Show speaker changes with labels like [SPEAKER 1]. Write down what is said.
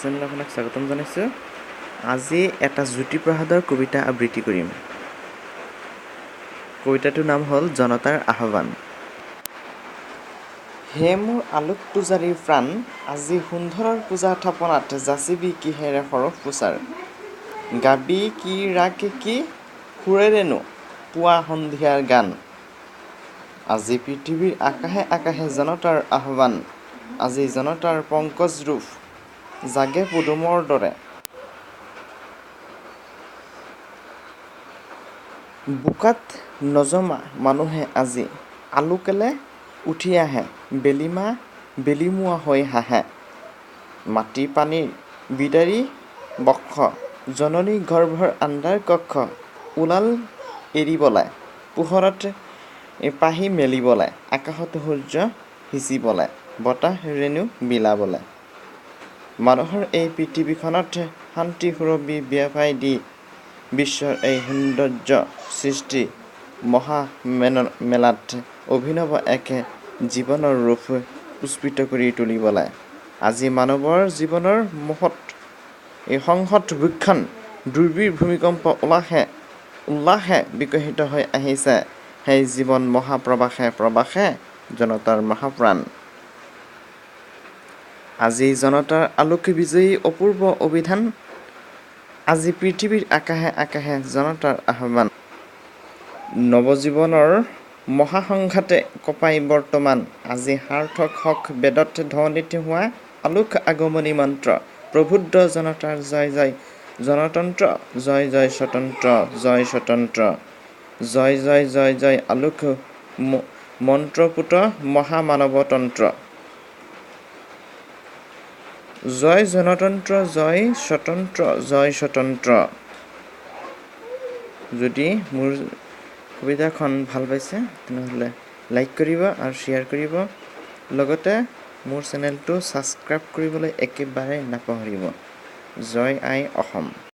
[SPEAKER 1] Channel আপোনাক স্বাগতম জনাইছোঁ। আজি এটা জ্যোতিপ্ৰসাদৰ কবিতা আবৃত্তি কৰিম। কবিতাটোৰ নাম হ'ল জনতাৰ আহ্বান। হে মোৰ আলোক পূজাৰীৰ প্ৰাণ, আজি সুন্দৰৰ পূজা থাপনাত যাচিবি কিহেৰে সৰহ প্ৰচাৰ। গাবি কি ৰাগ কি সুৰেৰেনো পুৱা সন্ধিয়াৰ গান। আজি পৃথিৱীৰ আকাশে আকাশে জনতাৰ আহ্বান, আজি জনতাৰ পংকজ ৰূপ জাগে পদুমৰ দৰে। বোকাত নজমা মানুহে আজি আলোকেলে উঠি আহে, বেলিমা বেলিমুৱা হৈ হাঁহে। মাটি পানীৰ বিদাৰী বক্ষ, জননী গৰ্ভৰ আন্ধাৰ কক্ষ, ওলাল এৰিবলে পোহৰত পাহি মেলিবলে, আকাশত সূৰ্য সিঁচিবলে, বতাহ ৰেণু বিলাবলে। মানুহৰ এই পৃথিৱীখনত শান্তি সুৰভি বিয়পাই দি, বিশ্বৰ এই সৌন্দৰ্য সৃষ্টি মহামেলাত অভিনৱ এক জীৱনৰ ৰূপ পুষ্পিত কৰি তুলিবলে। আজি মানৱৰ জীৱনৰ মুখত এই সংহত ভূক্ষণ দুৰ্বিৰ ভূমিকম্প উল্লাসে বিকশিত হৈ আহিছে, সেই জীৱন মহাপ্ৰবাসে প্ৰবাসে জনতাৰ মহাপ্ৰাণ। আজি জনতাৰ আলোক বিজয়ী অপূৰ্ব অভিধান, আজি পৃথিৱীৰ আকাশে আকাশে জনতাৰ আহ্বান। নৱজীৱনৰ মহাসংঘাতে কঁপাই বৰ্তমান, আজি সাৰ্থক হওক বেদত ধ্বনিত হোৱা আলোক আগমনী মন্ত্ৰ। প্ৰবুদ্ধ জনতাৰ জয় জয় গণতন্ত্ৰ, জয় জয় স্বতন্ত্ৰ, জয় স্বতন্ত্ৰ, জয় জয় জয় জয় আলোক মন্ত্ৰপুত মহামানৱতন্ত্ৰ। জয় গণতন্ত্ৰ, জয় স্বতন্ত্ৰ, জয় স্বতন্ত্ৰ। যদি মোৰ কবিতাখন ভাল পাইছে তেনেহ'লে লাইক কৰিব আৰু শ্বেয়াৰ কৰিব, লগতে মোৰ চেনেলটো ছাবস্ক্ৰাইব কৰিবলৈ একেবাৰে নাপাহৰিব। জয় আই অসম।